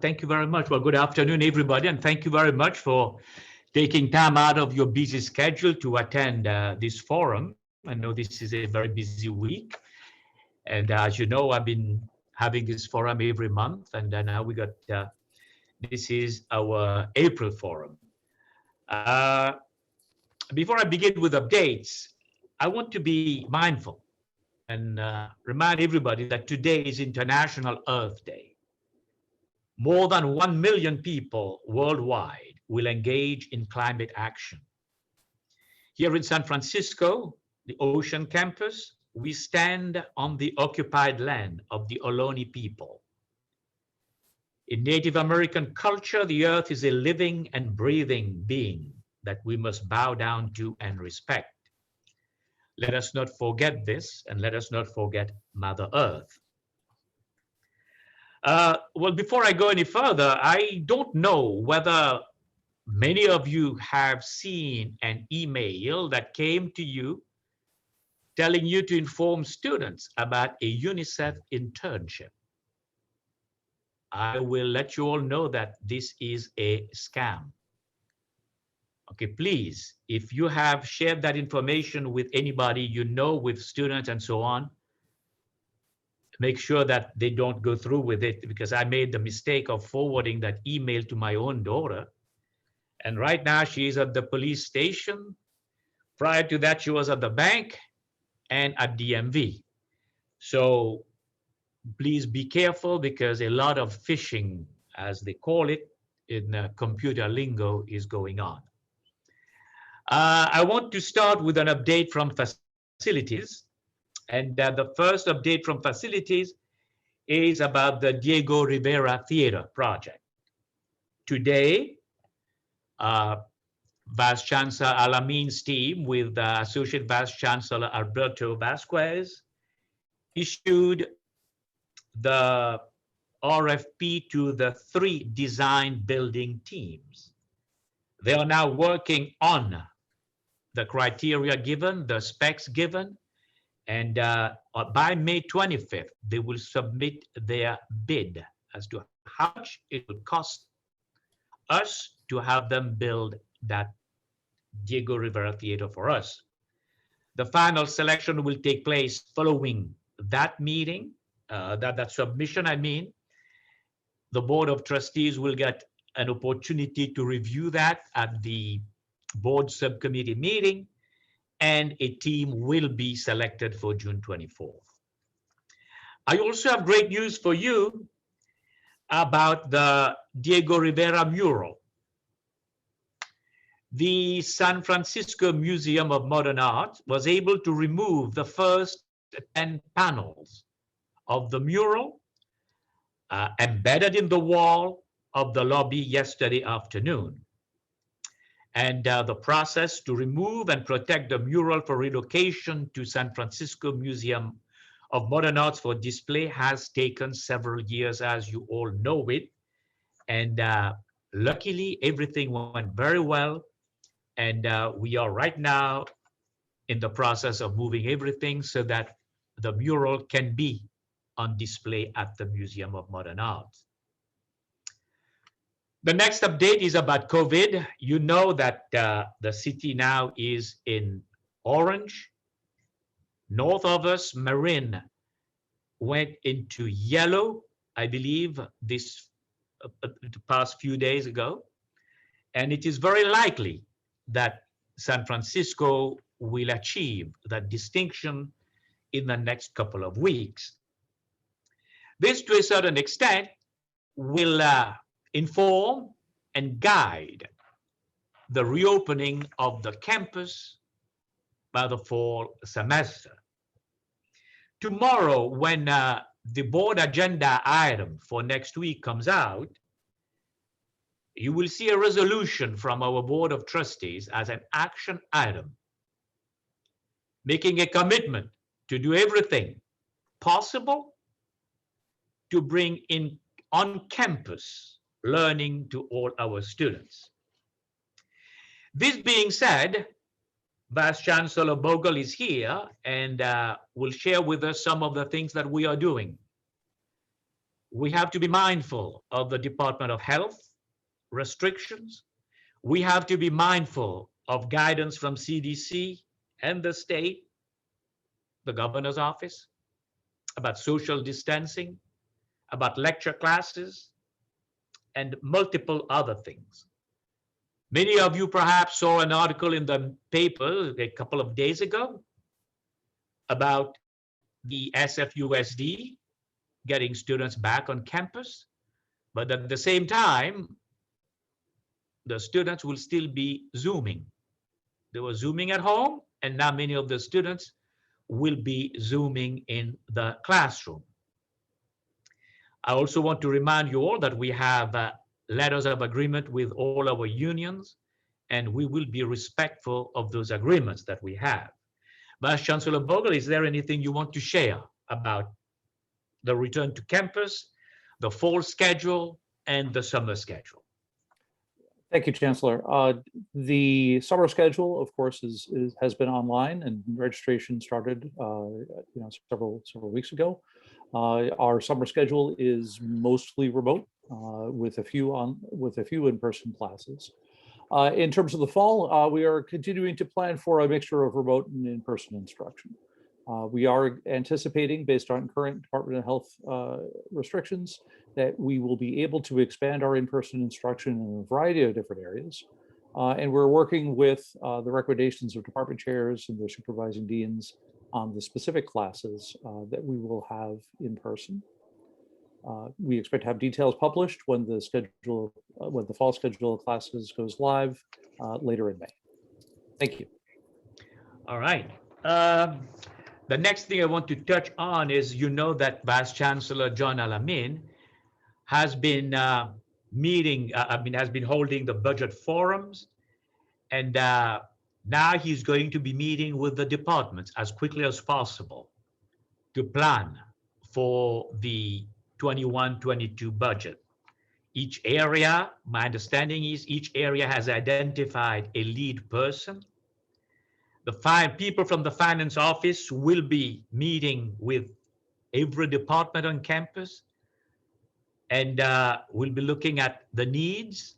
Thank you very much. Well, good afternoon, everybody, and thank you very much for taking time out of your busy schedule to attend this forum. I know this is a very busy week, and as you know, I've been having this forum every month, and now we got this is our April forum. Uh, Before I begin with updates, I want to be mindful and remind everybody that today is International Earth Day. More than 1 million people worldwide will engage in climate action. Here in San Francisco, the Ocean Campus, we stand on the occupied land of the Ohlone people. In Native American culture, the earth is a living and breathing being that we must bow down to and respect. Let us not forget this, and let us not forget Mother Earth. Well, before I go any further, I don't know whether many of you have seen an email that came to you telling you to inform students about a UNICEF internship. I will let you all know that this is a scam. Okay, please, if you have shared that information with anybody you know, with students and so on, make sure that they don't go through with it, because I made the mistake of forwarding that email to my own daughter. And right now she is at the police station. Prior to that, she was at the bank and at DMV. So please be careful, because a lot of phishing, as they call it in computer lingo, is going on. I want to start with an update from facilities. And the first update from facilities is about the Diego Rivera Theater project. Today, Vice Chancellor Alamin's team with Associate Vice Chancellor Alberto Vasquez issued the RFP to the 3 design building teams. They are now working on the criteria given, the specs given, and by May 25th, they will submit their bid as to how much it will cost us to have them build that Diego Rivera Theater for us. The final selection will take place following that meeting, that submission, I mean. The Board of Trustees will get an opportunity to review that at the board subcommittee meeting, and a team will be selected for June 24th. I also have great news for you about the Diego Rivera mural. The San Francisco Museum of Modern Art was able to remove the first 10 panels of the mural embedded in the wall of the lobby yesterday afternoon. And the process to remove and protect the mural for relocation to San Francisco Museum of Modern Arts for display has taken several years, as you all know it. And luckily, everything went very well. And we are right now in the process of moving everything so that the mural can be on display at the Museum of Modern Art. The next update is about COVID. You know that the city now is in orange. North of us, Marin went into yellow, I believe, this the past few days ago. And it is very likely that San Francisco will achieve that distinction in the next couple of weeks. This, to a certain extent, will inform and guide the reopening of the campus by the fall semester. Tomorrow, when the board agenda item for next week comes out, you will see a resolution from our Board of Trustees as an action item, making a commitment to do everything possible to bring in on-campus learning to all our students. This being said, Vice Chancellor Bogle is here and will share with us some of the things that we are doing. We have to be mindful of the Department of Health restrictions. We have to be mindful of guidance from CDC and the state, the governor's office, about social distancing, about lecture classes, and multiple other things. Many of you perhaps saw an article in the paper a couple of days ago about the SFUSD getting students back on campus, but at the same time, the students will still be Zooming. They were Zooming at home, and now many of the students will be Zooming in the classroom. I also want to remind you all that we have letters of agreement with all our unions, and we will be respectful of those agreements that we have. Vice Chancellor Bogle, is there anything you want to share about the return to campus, the fall schedule, and the summer schedule? Thank you, Chancellor. The summer schedule, of course, has been online, and registration started, several weeks ago. Our summer schedule is mostly remote, with a few in-person classes. In terms of the fall, we are continuing to plan for a mixture of remote and in-person instruction. We are anticipating, based on current Department of Health restrictions, that we will be able to expand our in-person instruction in a variety of different areas. And we're working with the recommendations of department chairs and their supervising deans on the specific classes that we will have in person. We expect to have details published when the fall schedule of classes goes live later in May. Thank you. All right. The next thing I want to touch on is, you know, that Vice Chancellor John Alamin has been has been holding the budget forums, and now he's going to be meeting with the departments as quickly as possible to plan for the 21-22 budget. Each area, my understanding is each area has identified a lead person. The people from the finance office will be meeting with every department on campus, and we'll be looking at the needs,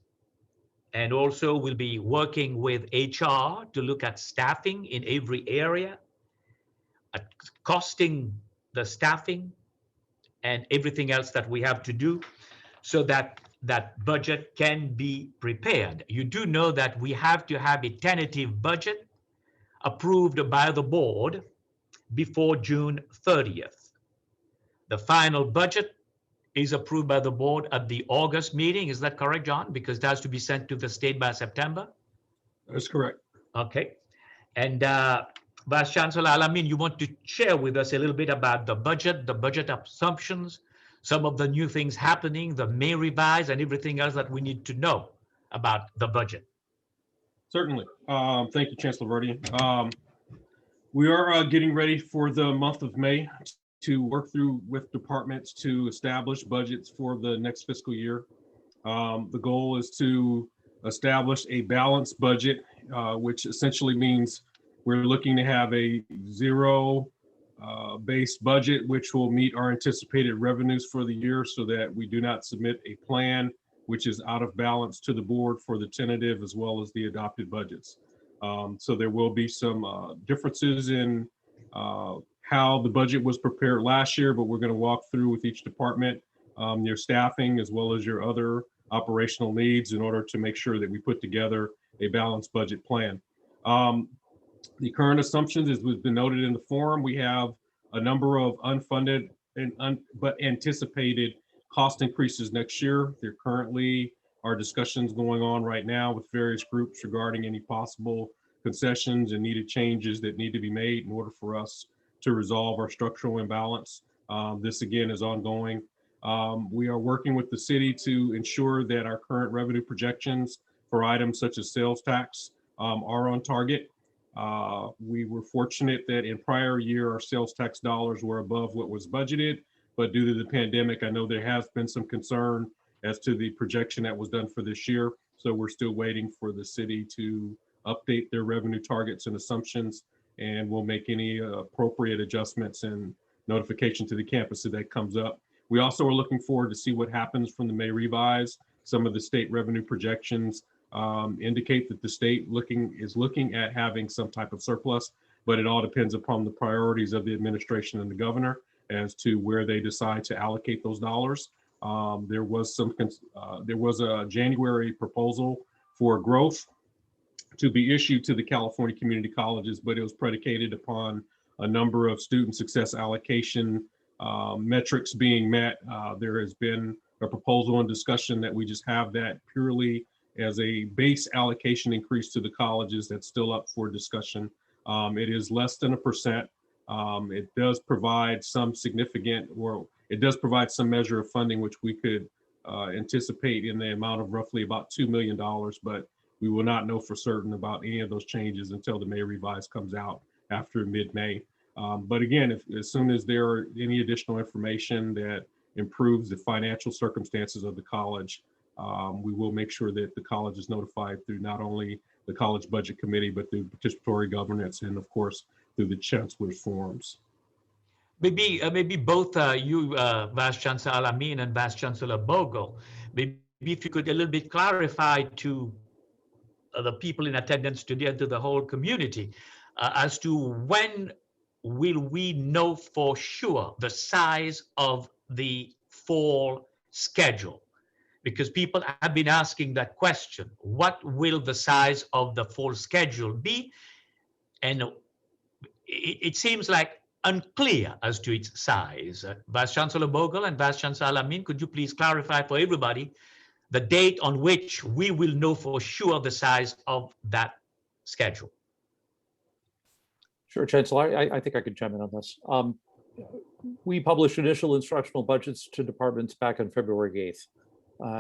and also we'll be working with HR to look at staffing in every area, at costing the staffing and everything else that we have to do so that that budget can be prepared. You do know that we have to have a tentative budget approved by the board before June 30th. The final budget is approved by the board at the August meeting. Is that correct, John? Because it has to be sent to the state by September? That's correct. Okay. And Vice Chancellor Alamin, you want to share with us a little bit about the budget assumptions, some of the new things happening, the May revise, and everything else that we need to know about the budget. Certainly. Thank you, Chancellor Vurdien. We are getting ready for the month of May to work through with departments to establish budgets for the next fiscal year. The goal is to establish a balanced budget, which essentially means we're looking to have a zero based budget, which will meet our anticipated revenues for the year so that we do not submit a plan which is out of balance to the board for the tentative as well as the adopted budgets. So there will be some differences in how the budget was prepared last year, but we're going to walk through with each department your staffing as well as your other operational needs in order to make sure that we put together a balanced budget plan. The current assumptions, as was been noted in the forum, we have a number of unfunded but anticipated cost increases next year. There currently are discussions going on right now with various groups regarding any possible concessions and needed changes that need to be made in order for us to resolve our structural imbalance. This again is ongoing. We are working with the city to ensure that our current revenue projections for items such as sales tax are on target. We were fortunate that in prior year, our sales tax dollars were above what was budgeted, but due to the pandemic, I know there has been some concern as to the projection that was done for this year. So we're still waiting for the city to update their revenue targets and assumptions, and we'll make any appropriate adjustments and notification to the campus if that comes up. We also are looking forward to see what happens from the May revise. Some of the state revenue projections indicate that the state is looking at having some type of surplus, but it all depends upon the priorities of the administration and the governor as to where they decide to allocate those dollars. There was a January proposal for growth to be issued to the California community colleges, but it was predicated upon a number of student success allocation metrics being met. There has been a proposal and discussion that we just have that purely as a base allocation increase to the colleges. That's still up for discussion. It is less than 1%. It does provide some significant, or it does provide some measure of funding, which we could anticipate in the amount of roughly about $2 million, but we will not know for certain about any of those changes until the May revise comes out after mid-May. But again, as soon as there are any additional information that improves the financial circumstances of the college, we will make sure that the college is notified through not only the college budget committee, but through participatory governance and of course, through the chancellor's forums. Maybe both you, Vice Chancellor Al-Amin and Vice Chancellor Bogle, maybe if you could a little bit clarify to the people in attendance today and to the whole community as to when will we know for sure the size of the fall schedule? Because people have been asking that question. What will the size of the fall schedule be? And it seems like unclear as to its size. Vice Chancellor Bogle and Vice Chancellor Al-Amin, could you please clarify for everybody the date on which we will know for sure the size of that schedule? Sure, Chancellor, I think I could chime in on this. We published initial instructional budgets to departments back on February 8th.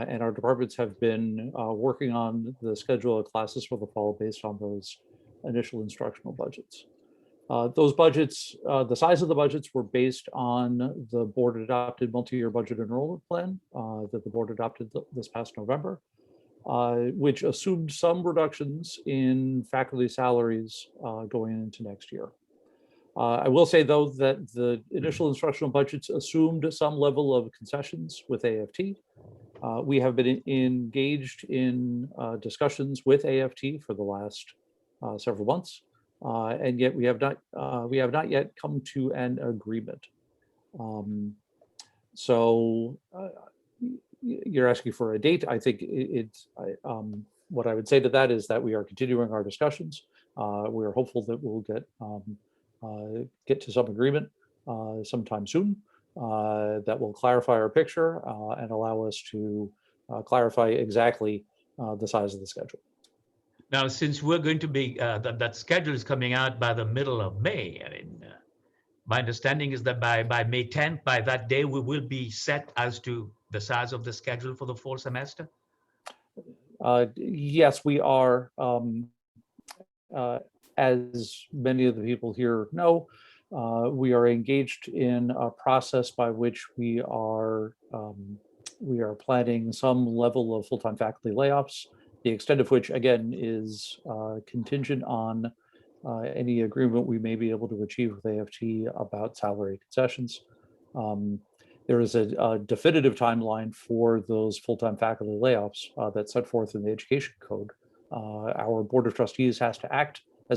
And our departments have been working on the schedule of classes for the fall based on those initial instructional budgets. Those budgets, the size of the budgets were based on the board adopted multi-year budget enrollment plan that the board adopted this past November, which assumed some reductions in faculty salaries going into next year. I will say, though, that the initial instructional budgets assumed some level of concessions with AFT. We have been engaged in discussions with AFT for the last several months, and yet we have not yet come to an agreement. So you're asking for a date. I think what I would say to that is that we are continuing our discussions. We are hopeful that we'll get to some agreement sometime soon that will clarify our picture and allow us to clarify exactly the size of the schedule. Now, since we're going to be, that schedule is coming out by the middle of May, I mean, my understanding is that by May 10th, by that day, we will be set as to the size of the schedule for the fall semester? Yes, we are. As many of the people here know, we are engaged in a process by which we are planning some level of full-time faculty layoffs, the extent of which, again, is contingent on any agreement we may be able to achieve with AFT about salary concessions. There is a definitive timeline for those full-time faculty layoffs that's set forth in the education code. Our board of trustees has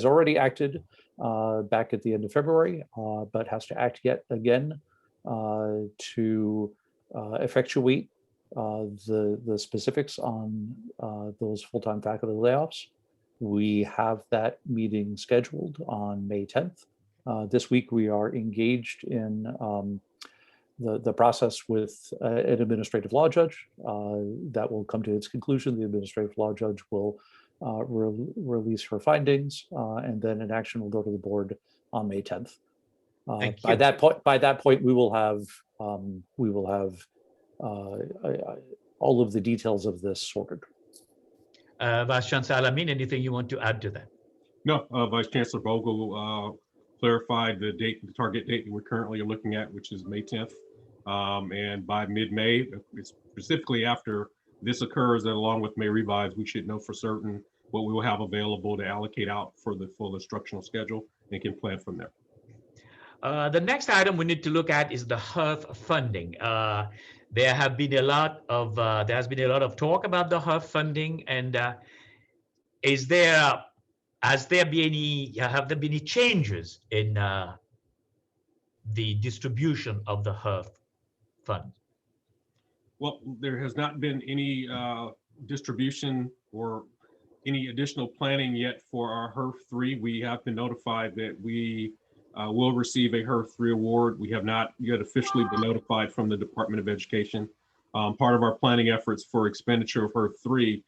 already acted back at the end of February, but has to act yet again to effectuate the specifics on those full-time faculty layoffs. We have that meeting scheduled on May 10th. This week we are engaged in the process with an administrative law judge that will come to its conclusion. The administrative law judge will release her findings, and then an action will go to the board on May 10th. By that point, we will have all of the details of this sorted. Vice Chancellor Al-Amin, anything you want to add to that? No, Vice Chancellor Bogle clarified the target date that we're currently looking at, which is May 10th. And by mid-May, specifically after this occurs, and along with May revise, we should know for certain what we will have available to allocate out for the full instructional schedule and can plan from there. The next item we need to look at is the HERF funding. There has been a lot of talk about the HERF funding, and has there been any changes in the distribution of the HERF funds? Well, there has not been any distribution or any additional planning yet for our HERF 3. We have been notified that we will receive a HERF 3 award. We have not yet officially been notified from the Department of Education. Part of our planning efforts for expenditure of HERF 3,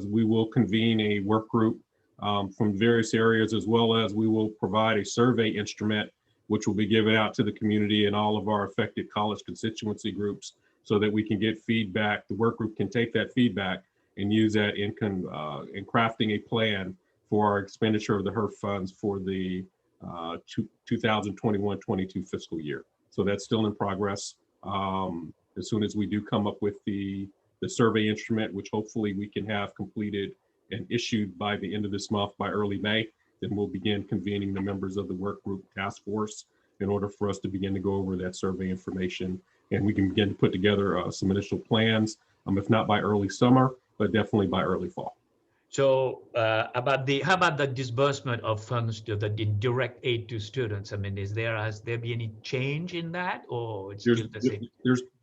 we will convene a work group from various areas, as well as we will provide a survey instrument, which will be given out to the community and all of our affected college constituency groups, so that we can get feedback. The work group can take that feedback and use that in crafting a plan for our expenditure of the HERF funds for the 2021-22 fiscal year. So that's still in progress. As soon as we do come up with the survey instrument, which hopefully we can have completed and issued by the end of this month, by early May, then we'll begin convening the members of the work group task force in order for us to begin to go over that survey information, and we can begin to put together some initial plans, if not by early summer, but definitely by early fall. So how about the disbursement of funds to the direct aid to students? I mean, has there been any change in that, or it's still the same?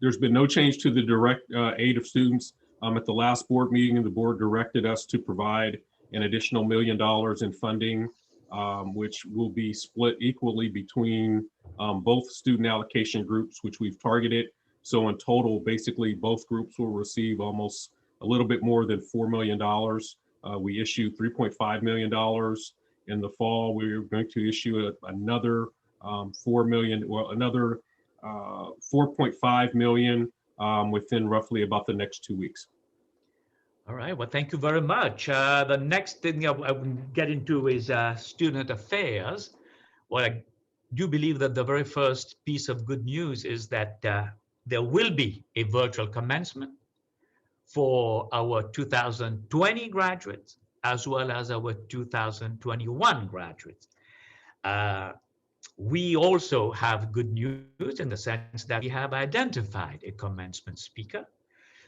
There's been no change to the direct aid of students. At the last board meeting, the board directed us to provide an additional $1 million in funding, which will be split equally between both student allocation groups, which we've targeted. So in total, basically, both groups will receive almost a little bit more than $4 million. We issued $3.5 million in the fall. We're going to issue another $4.5 million within roughly about the next 2 weeks. All right, well, thank you very much. The next thing I will get into is student affairs. Well, I do believe that the very first piece of good news is that there will be a virtual commencement for our 2020 graduates, as well as our 2021 graduates. We also have good news in the sense that we have identified a commencement speaker,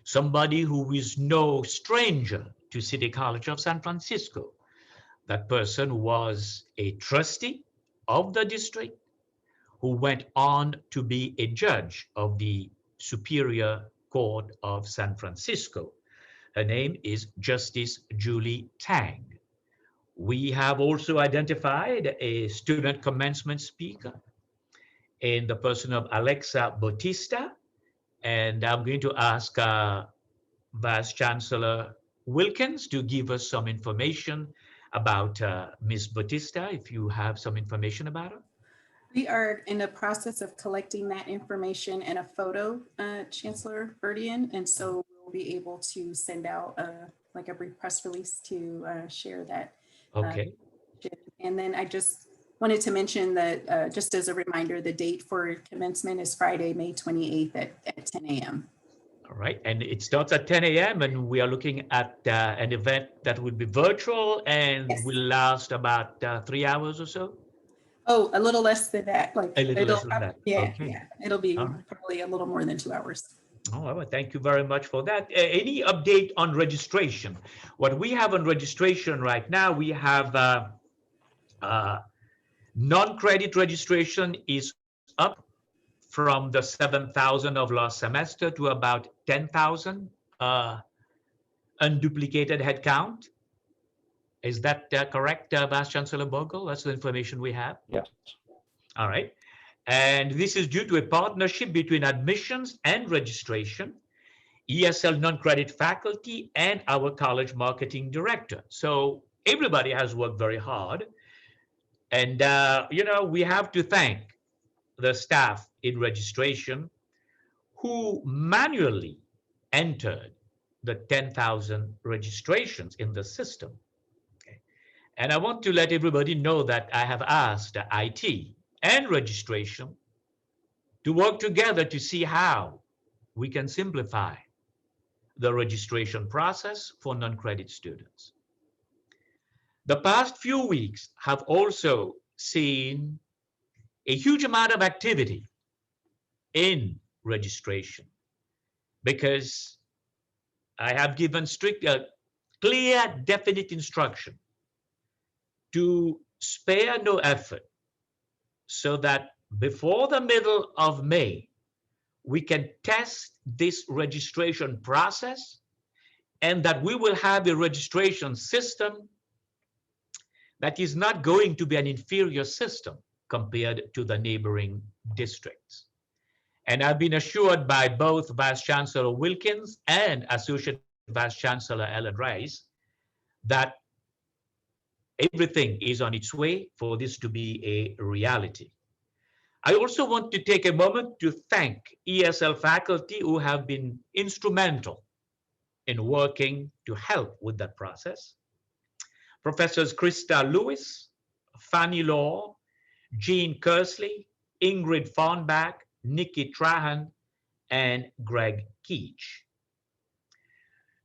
somebody who is no stranger to City College of San Francisco. That person was a trustee of the district who went on to be a judge of the Superior Court of San Francisco. Her name is Justice Julie Tang. We have also identified a student commencement speaker in the person of Alexa Bautista, and I'm going to ask Vice Chancellor Wilkins to give us some information about Ms. Bautista, if you have some information about her. We are in the process of collecting that information and a photo, Chancellor Vurdien, and so we'll be able to send out like a brief press release to share that. Okay. And then I just wanted to mention that just as a reminder, the date for commencement is Friday, May 28th at 10 a.m. All right, and it starts at 10 a.m. and we are looking at an event that will be virtual and Yes. will last about 3 hours or so? Oh, a little less than that. Like A little less than that. Yeah, Okay. yeah. It'll be All right. probably a little more than 2 hours. Oh, well, thank you very much for that. Any update on registration? What we have on registration right now, we have non-credit registration is up from the 7,000 of last semester to about 10,000 unduplicated headcount. Is that correct, Vice Chancellor Bogle? That's the information we have? Yes. All right. And this is due to a partnership between admissions and registration, ESL non-credit faculty, and our college marketing director. So everybody has worked very hard. And, you know, we have to thank the staff in registration who manually entered the 10,000 registrations in the system. Okay. And I want to let everybody know that I have asked IT and registration to work together to see how we can simplify the registration process for non-credit students. The past few weeks have also seen a huge amount of activity in registration, because I have given strict, clear, definite instruction to spare no effort so that before the middle of May, we can test this registration process, and that we will have a registration system that is not going to be an inferior system compared to the neighboring districts. And I've been assured by both Vice Chancellor Wilkins and Associate Vice Chancellor Ellen Rice that everything is on its way for this to be a reality. I also want to take a moment to thank ESL faculty who have been instrumental in working to help with that process. Professors Krista Lewis, Fanny Law, Jean Kersley, Ingrid Farnbach, Nikki Trahan, and Greg Keach.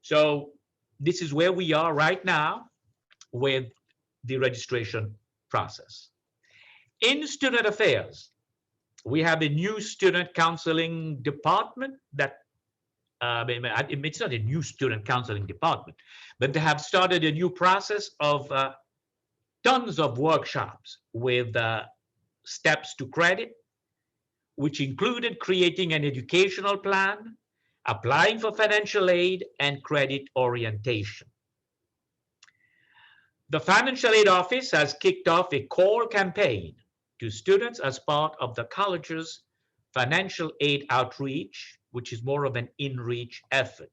So this is where we are right now with the registration process. In student affairs, we have a new student counseling department that, it's not a new student counseling department, but they have started a new process of tons of workshops with steps to credit, which included creating an educational plan, applying for financial aid, and credit orientation. The Financial Aid Office has kicked off a call campaign to students as part of the college's financial aid outreach, which is more of an in-reach effort.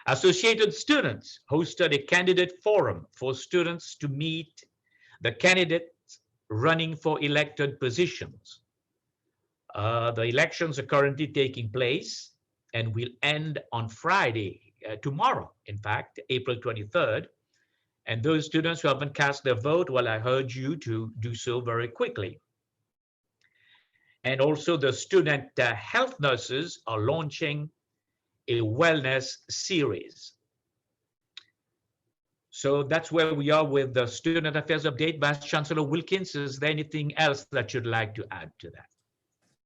Associated students hosted a candidate forum for students to meet the candidates running for elected positions. The elections are currently taking place and will end on Friday, tomorrow, in fact, April 23rd. And those students who haven't cast their vote, well, I urge you to do so very quickly. And also the student health nurses are launching a wellness series. So that's where we are with the student affairs update. Vice Chancellor Wilkins, is there anything else that you'd like to add to that?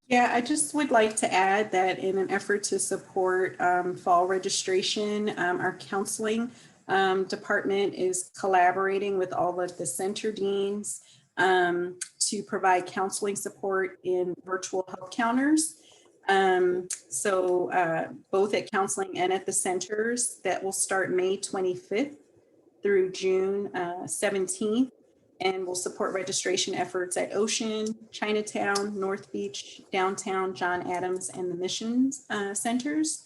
Yeah, I just would like to add that in an effort to support fall registration, our counseling department is collaborating with all of the center deans to provide counseling support in virtual help counters. So both at counseling and at the centers, that will start May 25th through June 17th. And will support registration efforts at Ocean, Chinatown, North Beach, Downtown, John Adams, and the Missions centers.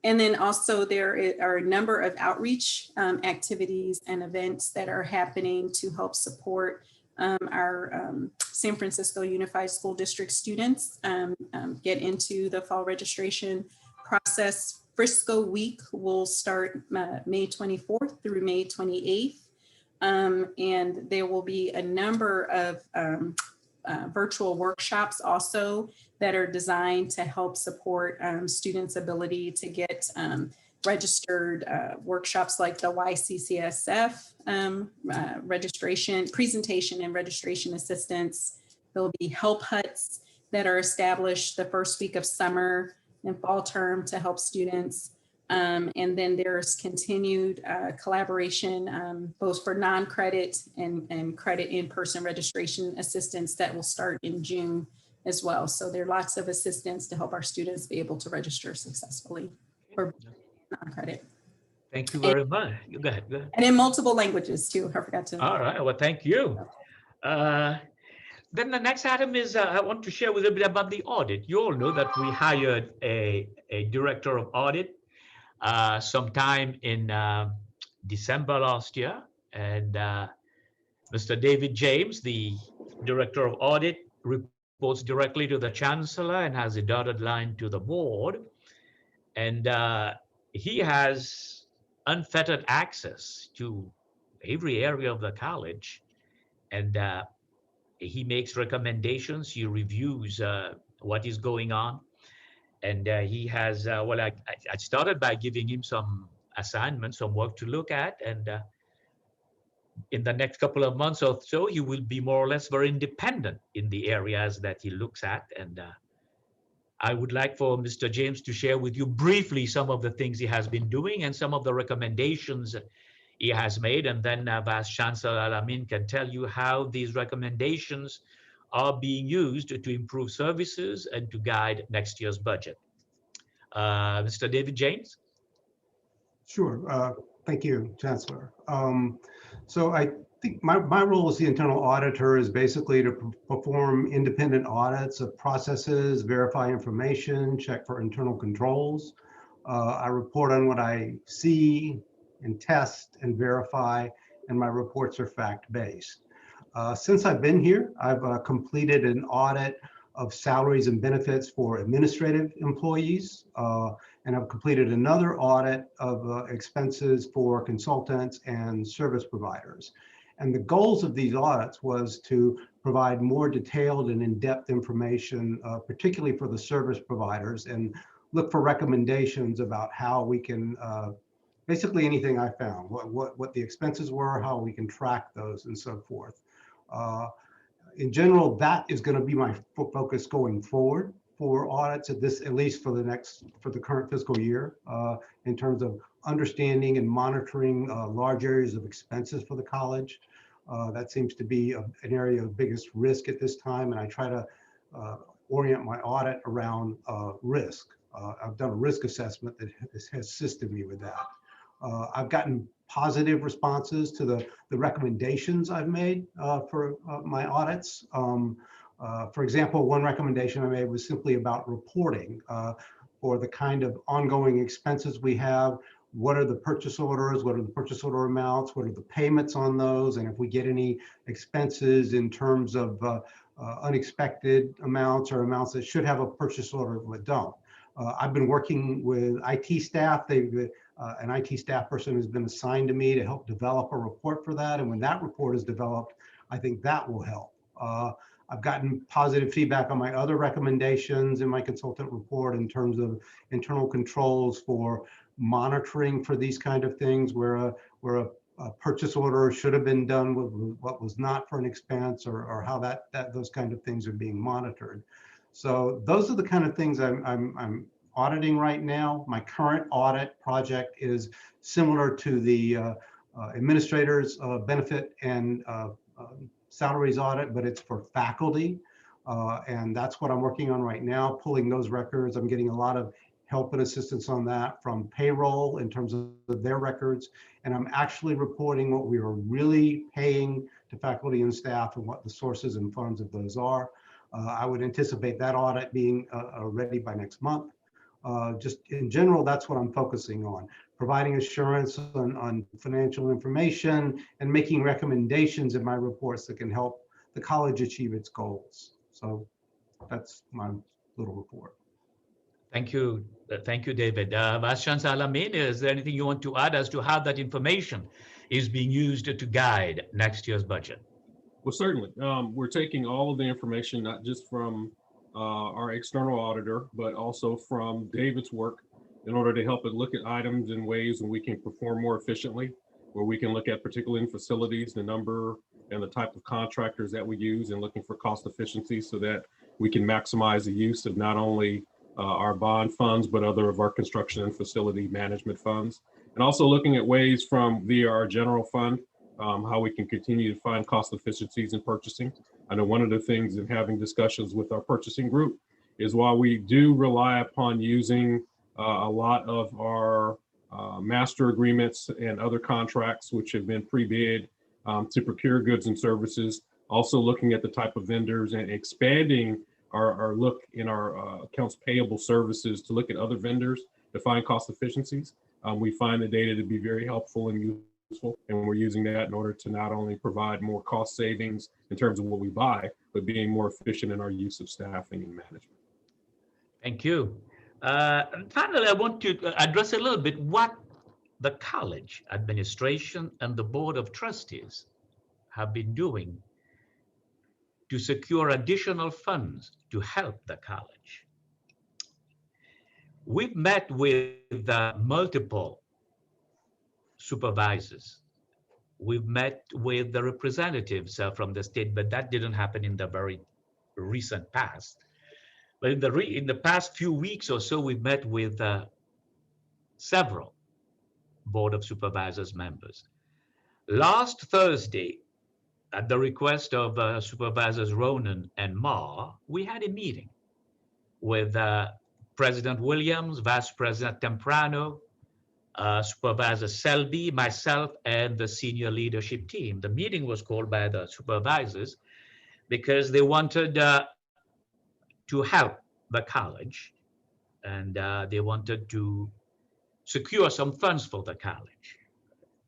And then also there are a number of outreach activities and events that are happening to help support our San Francisco Unified School District students get into the fall registration process. Frisco Week will start May 24th through May 28th. And there will be a number of virtual workshops also that are designed to help support students' ability to get registered, workshops like the YCCSF registration, presentation and registration assistance. There'll be help huts that are established the first week of summer and fall term to help students. And then there's continued collaboration both for non-credit and credit in-person registration assistance that will start in June as well. So there are lots of assistance to help our students be able to register successfully for non-credit. Thank you very much. Go ahead. And in multiple languages too. I forgot to. All right. Well, thank you. Then the next item is I want to share with you a bit about the audit. You all know that we hired a director of audit sometime in December last year, and Mr. David James, the director of audit, reports directly to the Chancellor and has a dotted line to the board, and he has unfettered access to every area of the college, and he makes recommendations, he reviews what is going on. And he has, well, I started by giving him some assignments, some work to look at. And in the next couple of months or so, he will be more or less very independent in the areas that he looks at. And I would like for Mr. James to share with you briefly some of the things he has been doing and some of the recommendations he has made. And then Vice Chancellor Alamin can tell you how these recommendations are being used to improve services and to guide next year's budget. Mr. David James? Sure. Thank you, Chancellor. So I think my role as the internal auditor is basically to perform independent audits of processes, verify information, check for internal controls. I report on what I see and test and verify, and my reports are fact-based. Since I've been here, I've completed an audit of salaries and benefits for administrative employees, and I've completed another audit of expenses for consultants and service providers. And the goals of these audits was to provide more detailed and in-depth information, particularly for the service providers, and look for recommendations about how we can, basically anything I found, what the expenses were, how we can track those and so forth. In general, that is going to be my focus going forward for audits at least for the current fiscal year, in terms of understanding and monitoring large areas of expenses for the college. That seems to be an area of biggest risk at this time, and I try to orient my audit around risk. I've done a risk assessment that has assisted me with that. I've gotten positive responses to the recommendations I've made for my audits. For example, one recommendation I made was simply about reporting for the kind of ongoing expenses we have. What are the purchase orders? What are the purchase order amounts? What are the payments on those? And if we get any expenses in terms of unexpected amounts or amounts that should have a purchase order but don't. I've been working with IT staff. An IT staff person has been assigned to me to help develop a report for that. And when that report is developed, I think that will help. I've gotten positive feedback on my other recommendations in my consultant report in terms of internal controls for monitoring for these kind of things where a purchase order should have been done with what was not for an expense, or how those kind of things are being monitored. So those are the kind of things I'm auditing right now. My current audit project is similar to the administrator's benefit and salaries audit, but it's for faculty. And that's what I'm working on right now, pulling those records. I'm getting a lot of help and assistance on that from payroll in terms of their records. And I'm actually reporting what we are really paying to faculty and staff and what the sources and funds of those are. I would anticipate that audit being ready by next month. Just in general, that's what I'm focusing on, providing assurance on financial information and making recommendations in my reports that can help the college achieve its goals. So that's my little report. Thank you. Thank you, David. Vice Chancellor Alamin, is there anything you want to add as to how that information is being used to guide next year's budget? Well, certainly. We're taking all of the information, not just from our external auditor, but also from David's work in order to help it look at items in ways when we can perform more efficiently, where we can look at particularly in facilities, the number and the type of contractors that we use, and looking for cost efficiency so that we can maximize the use of not only our bond funds, but other of our construction and facility management funds. And also looking at ways from via our general fund, how we can continue to find cost efficiencies in purchasing. I know one of the things in having discussions with our purchasing group is while we do rely upon using a lot of our master agreements and other contracts, which have been pre-bid to procure goods and services, also looking at the type of vendors and expanding our look in our accounts payable services to look at other vendors to find cost efficiencies. We find the data to be very helpful and useful, and we're using that in order to not only provide more cost savings in terms of what we buy, but being more efficient in our use of staffing and management. Thank you. And finally, I want to address a little bit what the college administration and the Board of Trustees have been doing to secure additional funds to help the college. We've met with multiple supervisors we've met with the representatives from the state, but that didn't happen in the very recent past. But in the past few weeks or so, we've met with several Board of Supervisors members. Last Thursday, at the request of Supervisors Ronan and Ma, we had a meeting with President Williams, Vice President Temprano, Supervisor Selby, myself, and the senior leadership team. The meeting was called by the supervisors because they wanted to help the college, and they wanted to secure some funds for the college.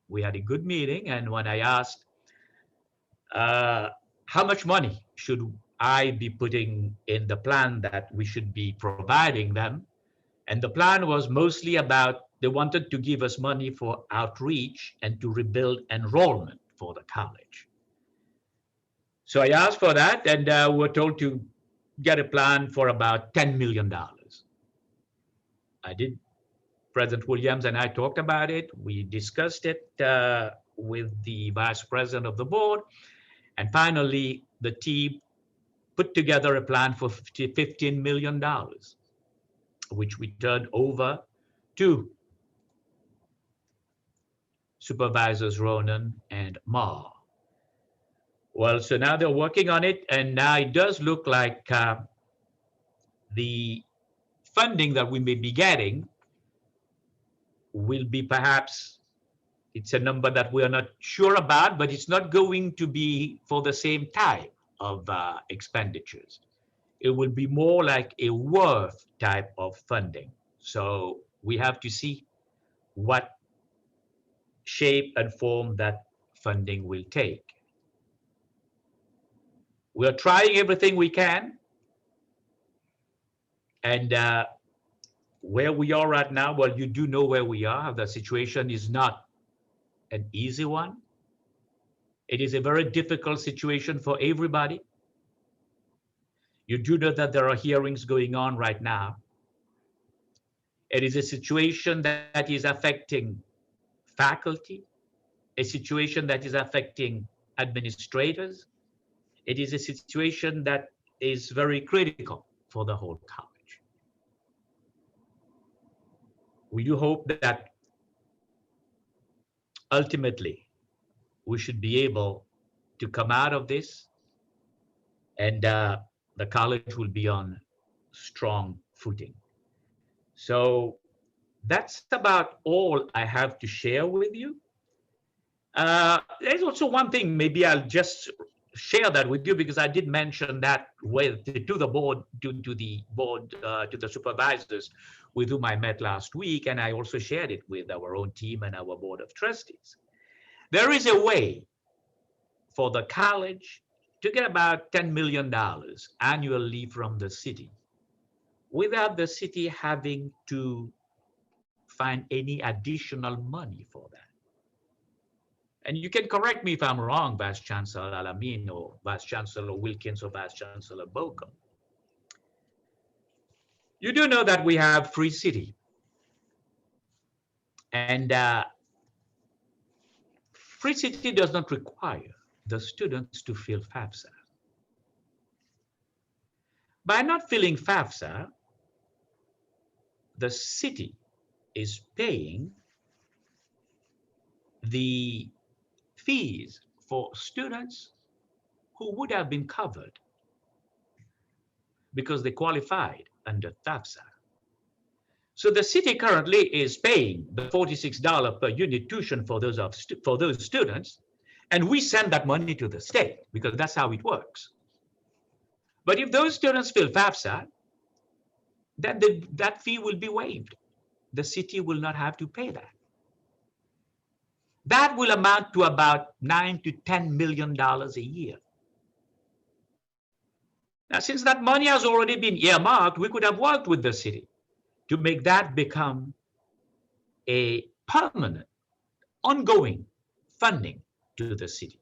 We had a good meeting, and when I asked how much money should I be putting in the plan that we should be providing them, and the plan was mostly about they wanted to give us money for outreach and to rebuild enrollment for the college. So I asked for that, and we were told to get a plan for about $10 million. I did. President Williams and I talked about it. We discussed it with the vice president of the board. And finally, the team put together a plan for $15 million, which we turned over to Supervisors Ronan and Ma. Well, so now they're working on it, and now it does look like the funding that we may be getting will be perhaps, it's a number that we are not sure about, but it's not going to be for the same type of expenditures. It will be more like a worth type of funding. So we have to see what shape and form that funding will take. We're trying everything we can. And where we are right now, well, you do know where we are. The situation is not an easy one. It is a very difficult situation for everybody. You do know that there are hearings going on right now. It is a situation that is affecting faculty, a situation that is affecting administrators. It is a situation that is very critical for the whole college. We do hope that ultimately we should be able to come out of this, and the college will be on strong footing. So that's about all I have to share with you. There's also one thing, maybe I'll just share that with you, because I did mention that to the board, to the supervisors with whom I met last week, and I also shared it with our own team and our board of trustees. There is a way for the college to get about $10 million annually from the city without the city having to find any additional money for that. And you can correct me if I'm wrong, Vice Chancellor Alamin, or Vice Chancellor Wilkins, or Vice Chancellor Bocum. You do know that we have free city. And free city does not require the students to fill FAFSA. By not filling FAFSA, the city is paying the fees for students who would have been covered because they qualified under FAFSA. So the city currently is paying the $46 per unit tuition for those students, and we send that money to the state because that's how it works. But if those students fill FAFSA, then that fee will be waived. The city will not have to pay that. That will amount to about $9 to $10 million a year. Now, since that money has already been earmarked, we could have worked with the city to make that become a permanent, ongoing funding to the city.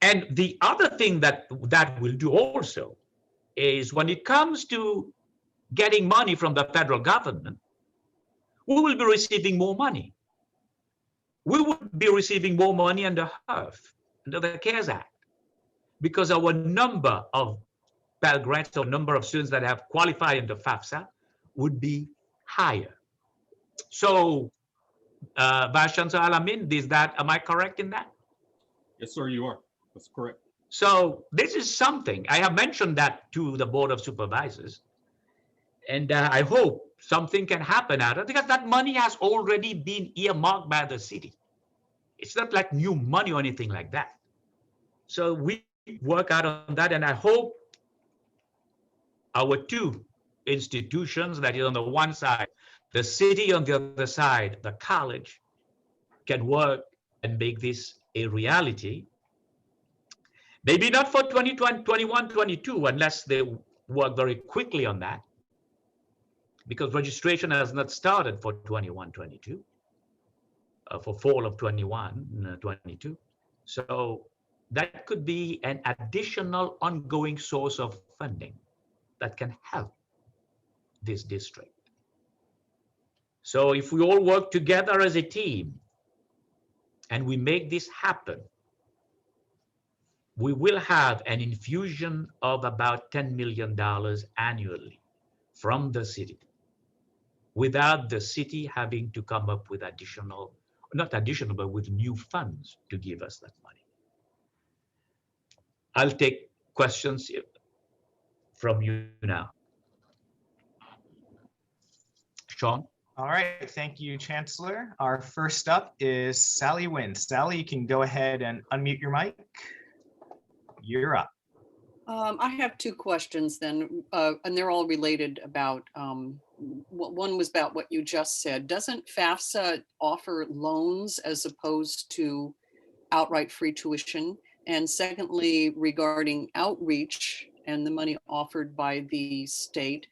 And the other thing that will do also is when it comes to getting money from the federal government, we will be receiving more money. we would be receiving more money under HERF, under the CARES Act, because our number of Pell Grants or number of students that have qualified under FAFSA would be higher. So, Vice Chancellor Alamin, am I correct in that? Yes, sir, you are. That's correct. So this is something, I have mentioned that to the Board of Supervisors, and I hope something can happen out of it, because that money has already been earmarked by the city. It's not like new money or anything like that. So we work out on that, and I hope our two institutions, that is on the one side, the city on the other side, the college, can work and make this a reality. Maybe not for 2020, 21, 22, unless they work very quickly on that, because registration has not started for 21, 22, for fall of 21, 22. So that could be an additional ongoing source of funding that can help this district. So if we all work together as a team and we make this happen, we will have an infusion of about $10 million annually from the city, without the city having to come up with additional, not additional, but with new funds to give us that money. I'll take questions from you now. Sean? All right, thank you, Chancellor. Our first up is Sally Wynn. Sally, you can go ahead and unmute your mic. You're up. I have two questions then, and they're all related about, one was about what you just said. Doesn't FAFSA offer loans as opposed to outright free tuition? And secondly, regarding outreach and the money offered by the state,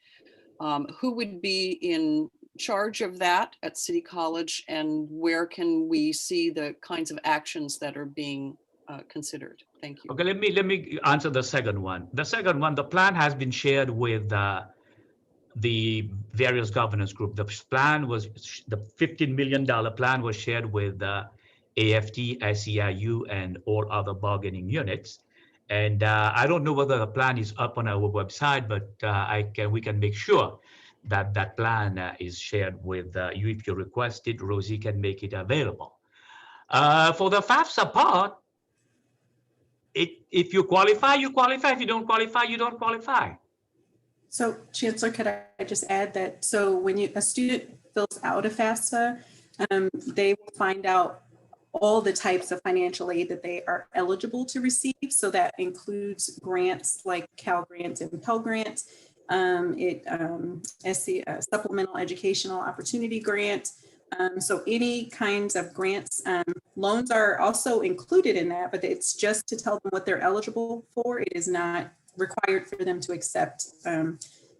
who would be in charge of that at City College, and where can we see the kinds of actions that are being considered? Thank you. Okay, let me answer the second one. The second one, the plan has been shared with the various governance group. The plan was, the $15 million plan was shared with AFT, SEIU, and all other bargaining units. And I don't know whether the plan is up on our website, but we can make sure that that plan is shared with you. If you request it, Rosie can make it available. For the FAFSA part, if you qualify, you qualify. If you don't qualify, you don't qualify. So Chancellor, could I just add that, so when a student fills out a FAFSA, they will find out all the types of financial aid that they are eligible to receive. So that includes grants like Cal Grants and Pell Grants, Supplemental Educational Opportunity Grant. So any kinds of grants, loans are also included in that, but it's just to tell them what they're eligible for. It is not required for them to accept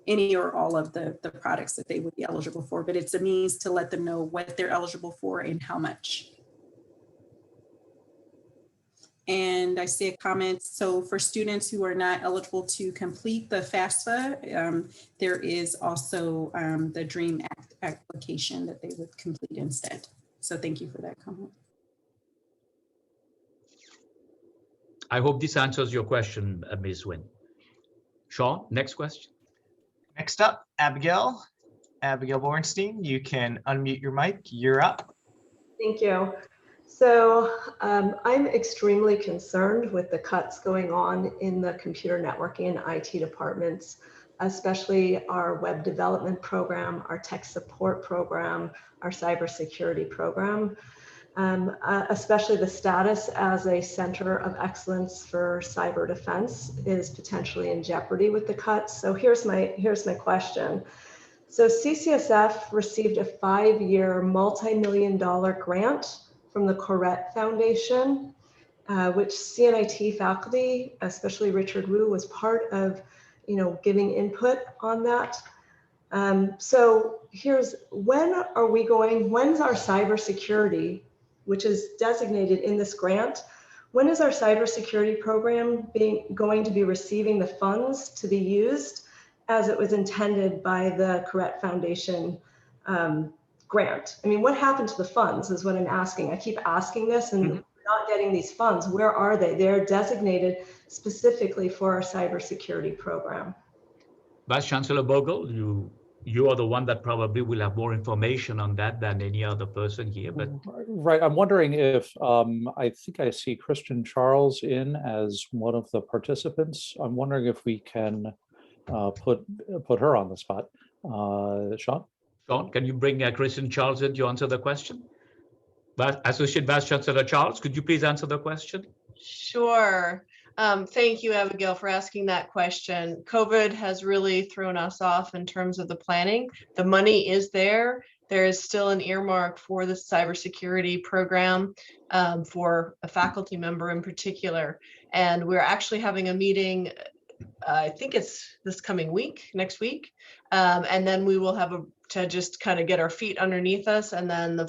any or all of the products that they would be eligible for, but it's a means to let them know what they're eligible for and how much. And I see a comment. So for students who are not eligible to complete the FAFSA, there is also the DREAM application that they would complete instead. So thank you for that comment. I hope this answers your question, Ms. Wynn. Sean, next question. Next up, Abigail. Abigail Bornstein, you can unmute your mic. You're up. Thank you. So I'm extremely concerned with the cuts going on in the computer networking and IT departments, especially our web development program, our tech support program, our cybersecurity program, especially the status as a center of excellence for cyber defense is potentially in jeopardy with the cuts. So here's my question. So CCSF received a 5-year multi-million-dollar grant from the Corrett Foundation, which CNIT faculty, especially Richard Wu, was part of, giving input on that. So when's our cybersecurity, which is designated in this grant, when is our cybersecurity program going to be receiving the funds to be used as it was intended by the Corrett Foundation grant? I mean, what happened to the funds is what I'm asking. I keep asking this and we're not getting these funds. Where are they? They're designated specifically for our cybersecurity program. Vice Chancellor Bogle, you are the one that probably will have more information on that than any other person here. But Right, I'm wondering if, I think I see Christian Charles in as one of the participants. I'm wondering if we can put her on the spot. Sean? Sean, can you bring Christian Charles in to answer the question? But Associate Vice Chancellor Charles, could you please answer the question? Sure. Thank you, Abigail, for asking that question. COVID has really thrown us off in terms of the planning. The money is there. There is still an earmark for the cybersecurity program for a faculty member in particular. And we're actually having a meeting, I think it's this coming week, next week. And then we will have to just kind of get our feet underneath us. And then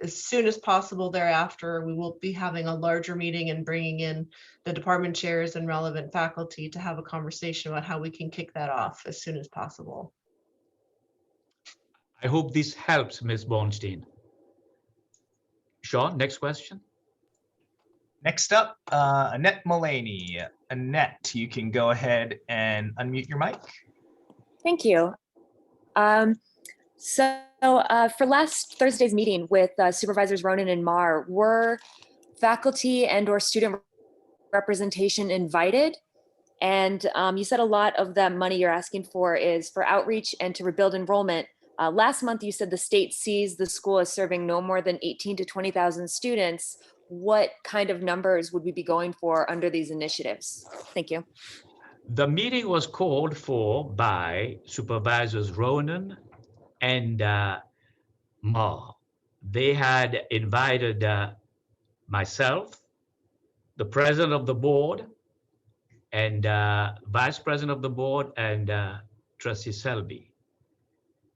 as soon as possible thereafter, we will be having a larger meeting and bringing in the department chairs and relevant faculty to have a conversation about how we can kick that off as soon as possible. I hope this helps, Ms. Bornstein. Sean, next question. Next up, Annette Mullaney. Annette, you can go ahead and unmute your mic. Thank you. For last Thursday's meeting with Supervisors Ronan and Marr, were faculty and/or student representation invited? And you said a lot of that money you're asking for is for outreach and to rebuild enrollment. Last month, you said the state sees the school as serving no more than 18 to 20,000 students. What kind of numbers would we be going for under these initiatives? Thank you. The meeting was called for by Supervisors Ronan and Marr. They had invited myself, the president of the board, and vice president of the board, and Trustee Selby.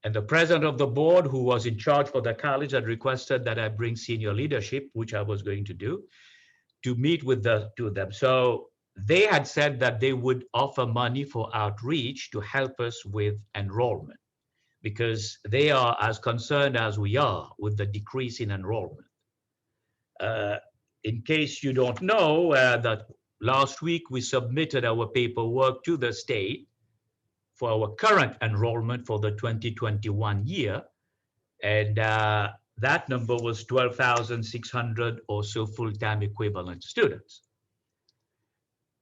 And the president of the board, who was in charge for the college, had requested that I bring senior leadership, which I was going to do, to meet with the two of them. So they had said that they would offer money for outreach to help us with enrollment, because they are as concerned as we are with the decrease in enrollment. In case you don't know, that last week we submitted our paperwork to the state for our current enrollment for the 2021 year. And that number was 12,600 or so full-time equivalent students.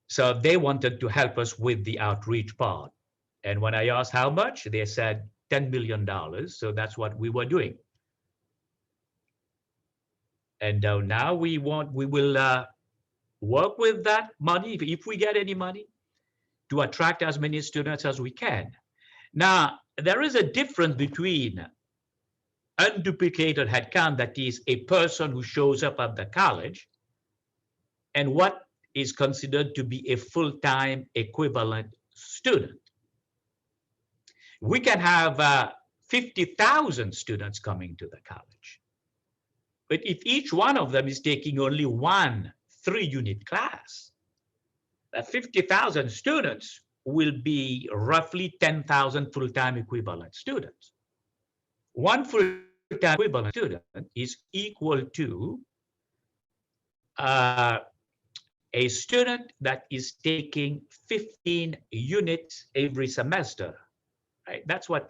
So they wanted to help us with the outreach part. And when I asked how much, they said $10 million. So that's what we were doing. And now we will work with that money, if we get any money, to attract as many students as we can. Now, there is a difference between unduplicated headcount, that is a person who shows up at the college, and what is considered to be a full-time equivalent student. We can have 50,000 students coming to the college. But if each one of them is taking only one 3-unit class, that 50,000 students will be roughly 10,000 full-time equivalent students. One full-time equivalent student is equal to a student that is taking 15 units every semester, right? That's what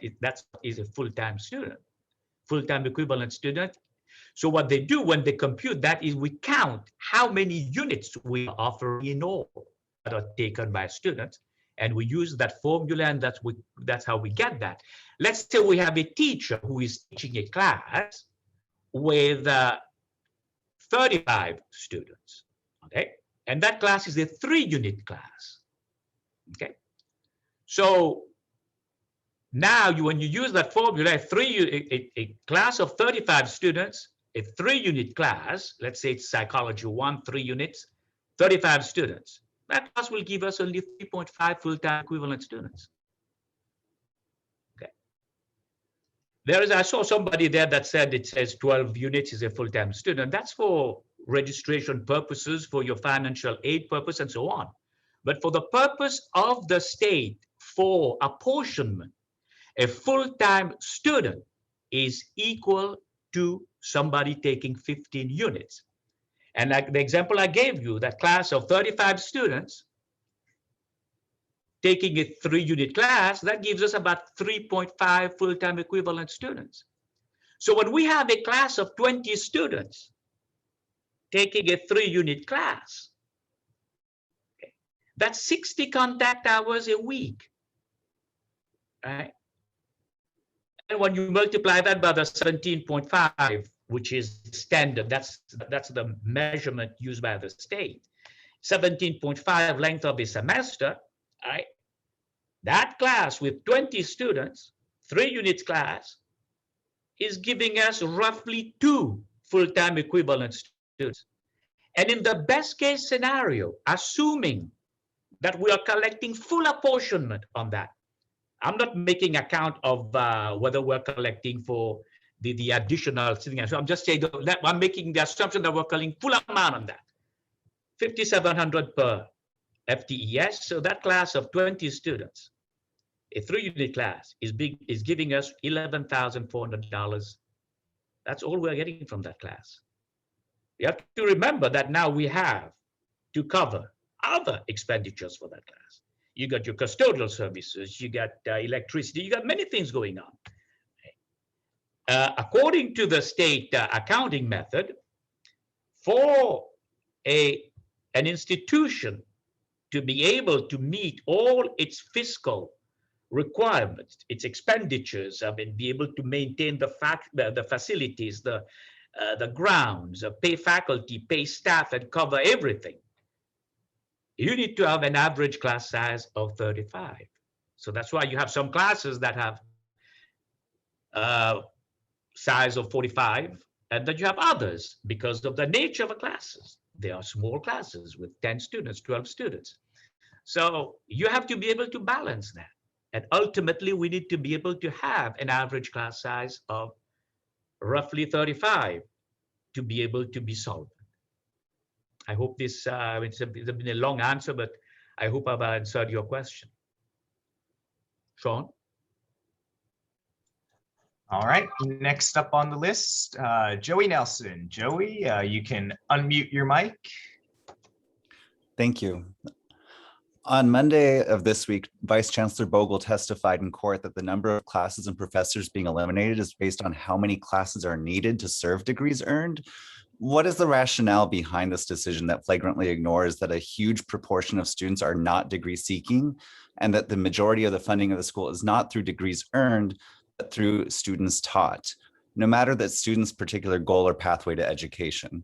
is a full-time student, full-time equivalent student. So what they do when they compute that is we count how many units we are offering in all that are taken by students, and we use that formula, and that's how we get that. Let's say we have a teacher who is teaching a class with 35 students, okay? And that class is a 3-unit class, okay? So now when you use that formula, a class of 35 students, a 3-unit class, let's say it's psychology 1, 3 units, 35 students. That class will give us only 3.5 full-time equivalent students. Okay. I saw somebody there that said it says 12 units is a full-time student. That's for registration purposes, for your financial aid purpose, and so on. But for the purpose of the state, for apportionment, a full-time student is equal to somebody taking 15 units. And like the example I gave you, that class of 35 students taking a 3-unit class, that gives us about 3.5 full-time equivalent students. So when we have a class of 20 students taking a 3-unit class, okay, that's 60 contact hours a week, right? And when you multiply that by the 17.5, which is standard, that's the measurement used by the state, 17.5 length of a semester, right? That class with 20 students, 3 units class, is giving us roughly 2 full-time equivalent students. And in the best case scenario, assuming that we are collecting full apportionment on that, I'm not making account of whether we're collecting for the additional sitting. So I'm just saying that I'm making the assumption that we're collecting full amount on that. 5,700 per FTES. So that class of 20 students, a 3-unit class, is giving us $11,400. That's all we're getting from that class. You have to remember that now we have to cover other expenditures for that class. You got your custodial services, you got electricity, you got many things going on. According to the state accounting method, for an institution to be able to meet all its fiscal requirements, its expenditures, be able to maintain the facilities, the grounds, pay faculty, pay staff, and cover everything, you need to have an average class size of 35. So that's why you have some classes that have size of 45, and then you have others because of the nature of the classes. They are small classes with 10 students, 12 students. So you have to be able to balance that. And ultimately, we need to be able to have an average class size of roughly 35 to be able to be solvent. I hope this, it's been a long answer, but I hope I've answered your question. Sean? All right, next up on the list, Joey Nelson. Joey, you can unmute your mic. Thank you. On Monday of this week, Vice Chancellor Bogle testified in court that the number of classes and professors being eliminated is based on how many classes are needed to serve degrees earned. What is the rationale behind this decision that flagrantly ignores that a huge proportion of students are not degree seeking and that the majority of the funding of the school is not through degrees earned, but through students taught, no matter that students' particular goal or pathway to education?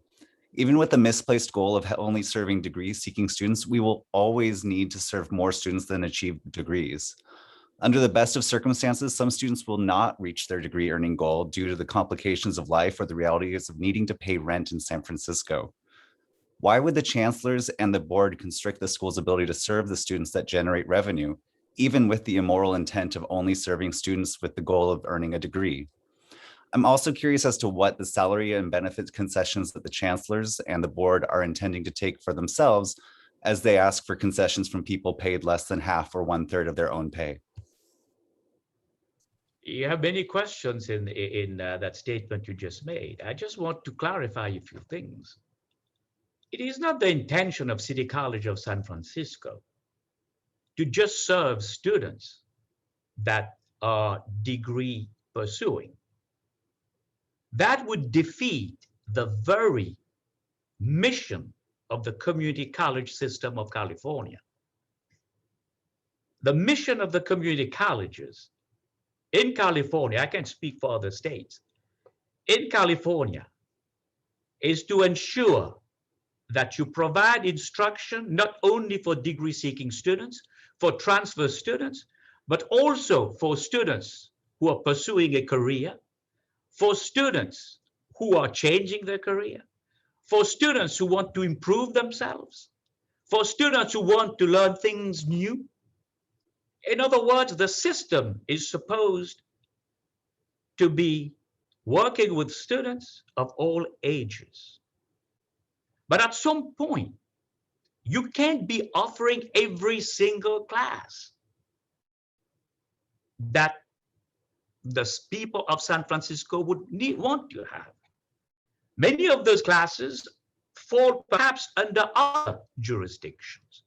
Even with the misplaced goal of only serving degree-seeking students, we will always need to serve more students than achieve degrees. Under the best of circumstances, some students will not reach their degree earning goal due to the complications of life or the realities of needing to pay rent in San Francisco. Why would the chancellors and the board constrict the school's ability to serve the students that generate revenue, even with the immoral intent of only serving students with the goal of earning a degree? I'm also curious as to what the salary and benefits concessions that the chancellors and the board are intending to take for themselves as they ask for concessions from people paid less than half or 1/3 of their own pay. You have many questions in that statement you just made. I just want to clarify a few things. It is not the intention of City College of San Francisco to just serve students that are degree pursuing. That would defeat the very mission of the community college system of California. The mission of the community colleges in California, I can't speak for other states, in California, is to ensure that you provide instruction not only for degree-seeking students, for transfer students, but also for students who are pursuing a career, for students who are changing their career, for students who want to improve themselves, for students who want to learn things new. In other words, the system is supposed to be working with students of all ages. But at some point, you can't be offering every single class that the people of San Francisco would want to have. Many of those classes fall perhaps under other jurisdictions.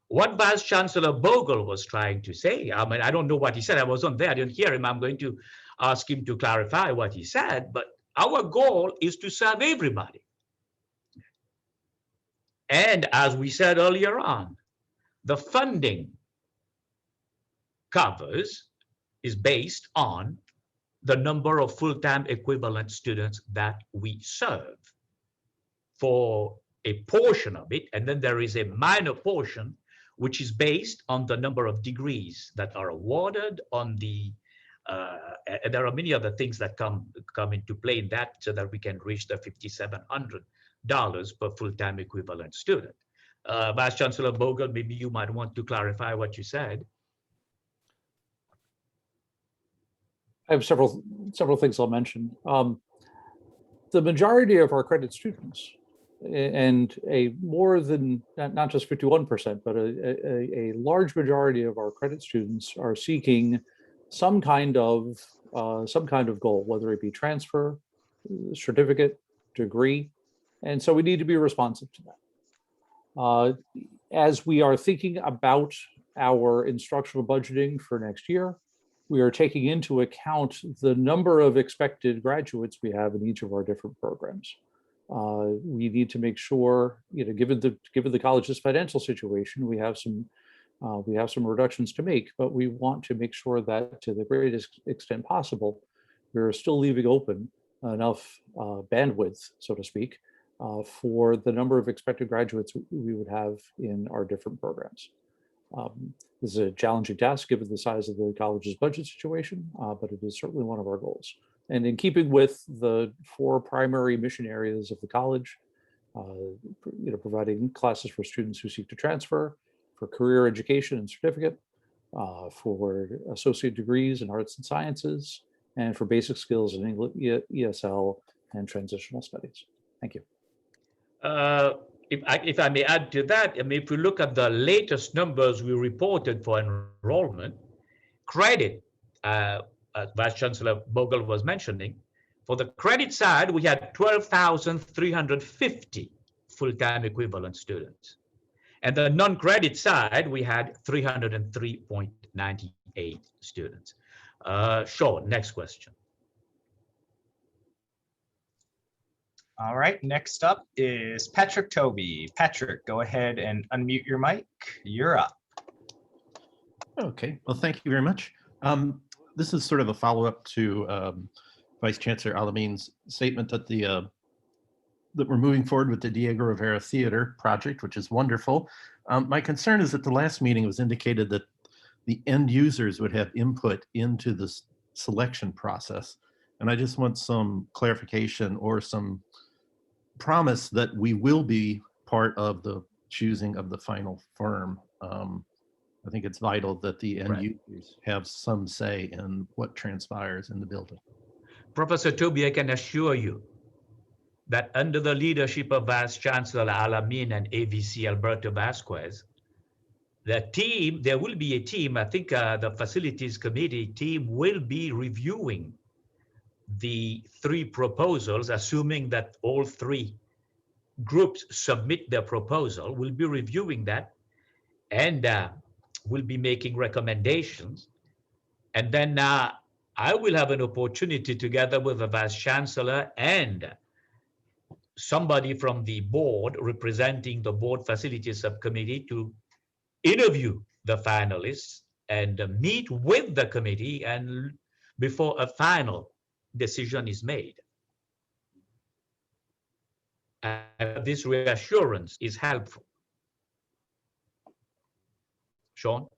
What Vice Chancellor Bogle was trying to say, I mean, I don't know what he said. I wasn't there. I didn't hear him. I'm going to ask him to clarify what he said. But our goal is to serve everybody. And as we said earlier on, the funding covers is based on the number of full-time equivalent students that we serve for a portion of it. And then there is a minor portion which is based on the number of degrees that are awarded on the, and there are many other things that come into play in that, so that we can reach the $5,700 per full-time equivalent student. Vice Chancellor Bogle, maybe you might want to clarify what you said. I have several things I'll mention. The majority of our credit students, and a more than not just 51%, but a large majority of our credit students are seeking some kind of goal, whether it be transfer, certificate, degree, and so we need to be responsive to that. As we are thinking about our instructional budgeting for next year, we are taking into account the number of expected graduates we have in each of our different programs. We need to make sure, given the college's financial situation, we have some reductions to make, but we want to make sure that to the greatest extent possible, we're still leaving open enough bandwidth, so to speak, for the number of expected graduates we would have in our different programs. This is a challenging task given the size of the college's budget situation, but it is certainly one of our goals. And in keeping with the 4 primary mission areas of the college, providing classes for students who seek to transfer, for career education and certificate, for associate degrees in arts and sciences, and for basic skills in English, ESL, and transitional studies. Thank you. If I may add to that, I mean, if we look at the latest numbers we reported for enrollment, credit, as Vice Chancellor Bogle was mentioning, for the credit side, we had 12,350 full-time equivalent students. And the non-credit side, we had 303.98 students. Sean, next question. All right, next up is Patrick Toby. Patrick, go ahead and unmute your mic. You're up. Okay, well, thank you very much. This is sort of a follow-up to Vice Chancellor Alamin's statement that that we're moving forward with the Diego Rivera Theater project, which is wonderful. My concern is that the last meeting was indicated that the end users would have input into this selection process. And I just want some clarification or some promise that we will be part of the choosing of the final firm. I think it's vital that the end users have some say in what transpires in the building. Professor Toby, I can assure you that under the leadership of Vice Chancellor Alamin and AVC Alberto Vasquez, the team, there will be a team, I think the facilities committee team will be reviewing the 3 proposals, assuming that all 3 groups submit their proposal. We'll be reviewing that and we'll be making recommendations. And then I will have an opportunity together with the Vice Chancellor and somebody from the board representing the board facilities subcommittee to interview the finalists and meet with the committee and before a final decision is made. This reassurance is helpful. Sean?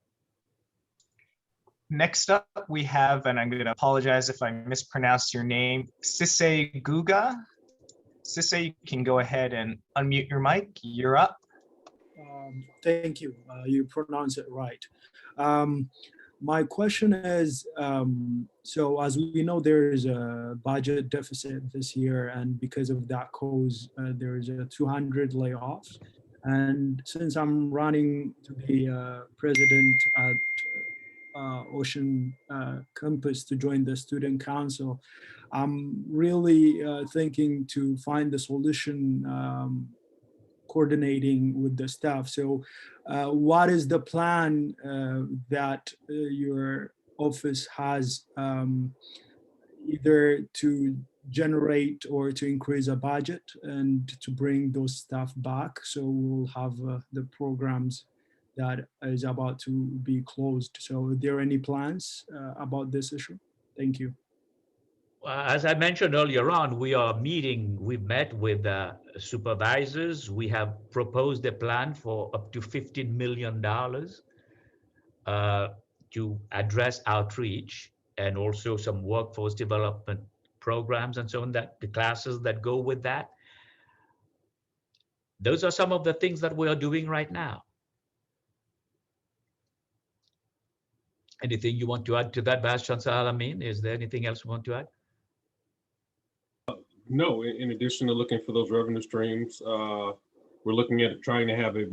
Next up, we have, and I'm going to apologize if I mispronounce your name, Sisse Guga. Sisse, you can go ahead and unmute your mic. You're up. Thank you. You pronounce it right. My question is, so as we know, there is a budget deficit this year, and because of that cause, there is a 200 layoffs. And since I'm running to be president at Ocean campus to join the student council. I'm really thinking to find a solution coordinating with the staff. So what is the plan that your office has either to generate or to increase a budget and to bring those staff back? So we'll have the programs that is about to be closed. So are there any plans about this issue? Thank you. As I mentioned earlier on, we've met with supervisors. We have proposed a plan for up to $15 million to address outreach and also some workforce development programs and so on, that the classes that go with that. Those are some of the things that we are doing right now. Anything you want to add to that, Vice Chancellor Al-Amin? Is there anything else you want to add? No, in addition to looking for those revenue streams, we're looking at trying to have a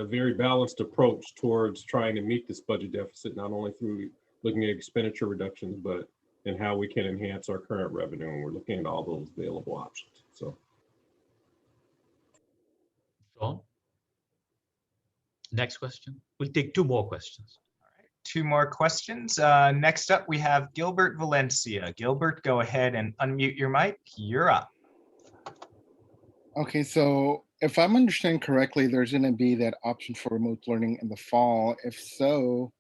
very balanced approach towards trying to meet this budget deficit, not only through looking at expenditure reductions, but in how we can enhance our current revenue. And we're looking at all those available options. So. Sean? Next question. We'll take two more questions. Two more questions. Next up, we have Gilbert Valencia. Gilbert, go ahead and unmute your mic. You're up. Okay, so if I'm understanding correctly, there's going to be that option for remote learning in the fall. If so,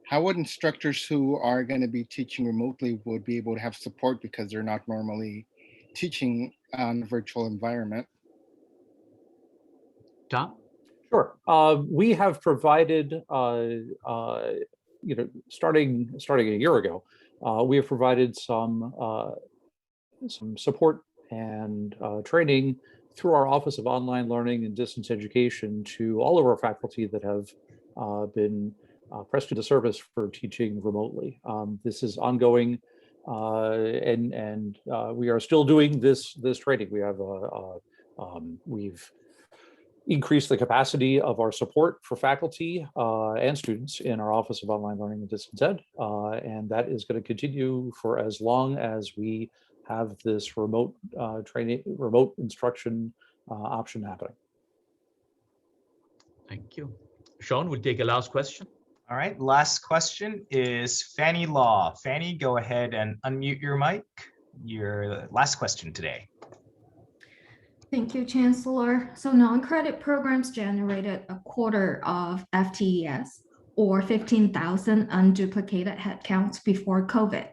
how would instructors who are going to be teaching remotely would be able to have support because they're not normally teaching on a virtual environment? Tom? Sure. We have provided starting a year ago, we have provided some support and training through our Office of Online Learning and Distance Education to all of our faculty that have been pressed into service for teaching remotely. This is ongoing, and we are still doing this training. We have we've increase the capacity of our support for faculty and students in our Office of Online Learning and Distance Ed. And that is going to continue for as long as we have this remote training, remote instruction option happening. Thank you. Sean, we'll take a last question. All right, last question is Fanny Law. Fanny, go ahead and unmute your mic. Your last question today. Thank you, Chancellor. So non-credit programs generated a quarter of FTES, or 15,000 unduplicated headcounts before COVID.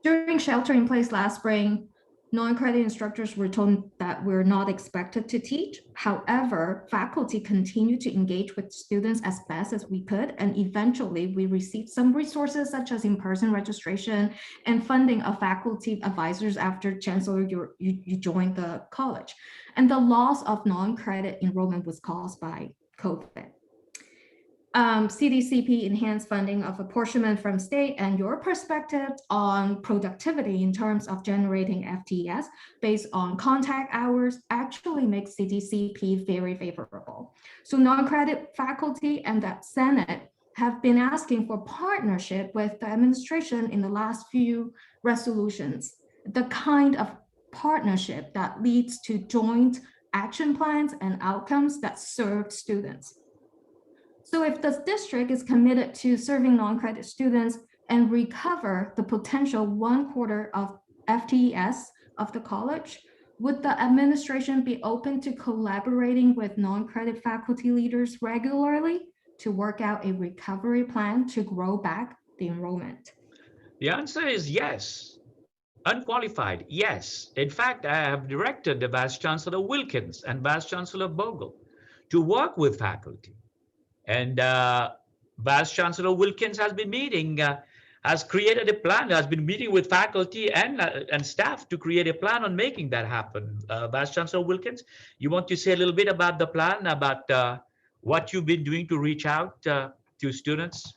During shelter in place last spring, non-credit instructors were told that we're not expected to teach. However, faculty continued to engage with students as best as we could, and eventually we received some resources such as in-person registration and funding of faculty advisors after Chancellor, you joined the college. And the loss of non-credit enrollment was caused by COVID. CDCP enhanced funding of apportionment from state, and your perspective on productivity in terms of generating FTEs based on contact hours actually makes CDCP very favorable. So non-credit faculty and that Senate have been asking for partnership with the administration in the last few resolutions, the kind of partnership that leads to joint action plans and outcomes that serve students. So if the district is committed to serving non-credit students and recover the potential 1/4 of FTES of the college, would the administration be open to collaborating with non-credit faculty leaders regularly to work out a recovery plan to grow back the enrollment? The answer is yes. Unqualified, yes. In fact, I have directed the Vice Chancellor Wilkins and Vice Chancellor Bogle to work with faculty. And Vice Chancellor Wilkins has been meeting, has created a plan, has been meeting with faculty and staff to create a plan on making that happen. Vice Chancellor Wilkins, you want to say a little bit about the plan, about what you've been doing to reach out to students?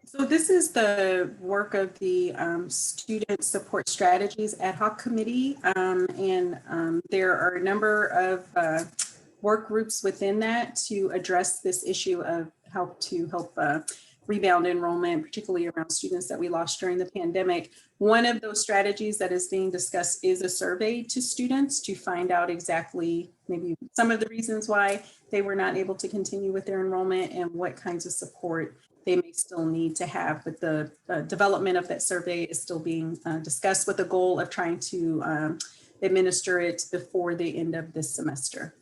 So this is the work of the Student Support Strategies Ad Hoc Committee, and there are a number of work groups within that to address this issue of help rebound enrollment, particularly around students that we lost during the pandemic. One of those strategies that is being discussed is a survey to students to find out exactly maybe some of the reasons why they were not able to continue with their enrollment and what kinds of support they may still need to have. But the development of that survey is still being discussed with the goal of trying to administer it before the end of this semester.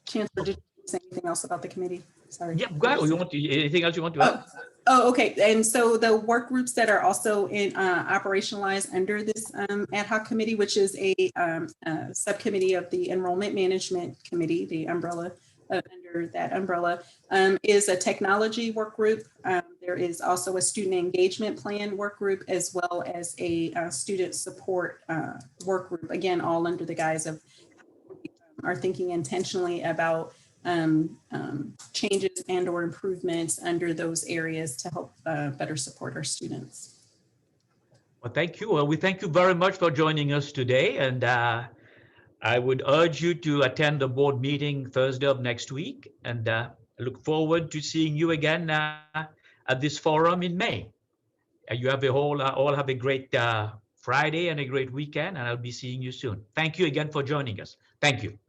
Chancellor, did you say anything else about the committee? Sorry. Yeah, go ahead. You want to, anything else you want to add? Oh, okay. And so the work groups that are also in operationalized under this ad hoc committee, which is a subcommittee of the Enrollment Management Committee, the umbrella under that umbrella, is a technology work group. There is also a student engagement plan work group, as well as a student support work group, again, all under the guise of are thinking intentionally about changes and or improvements under those areas to help better support our students. Well, thank you. Well, we thank you very much for joining us today. And I would urge you to attend the board meeting Thursday of next week. And I look forward to seeing you again at this forum in May. You have all have a great Friday and a great weekend, and I'll be seeing you soon. Thank you again for joining us. Thank you.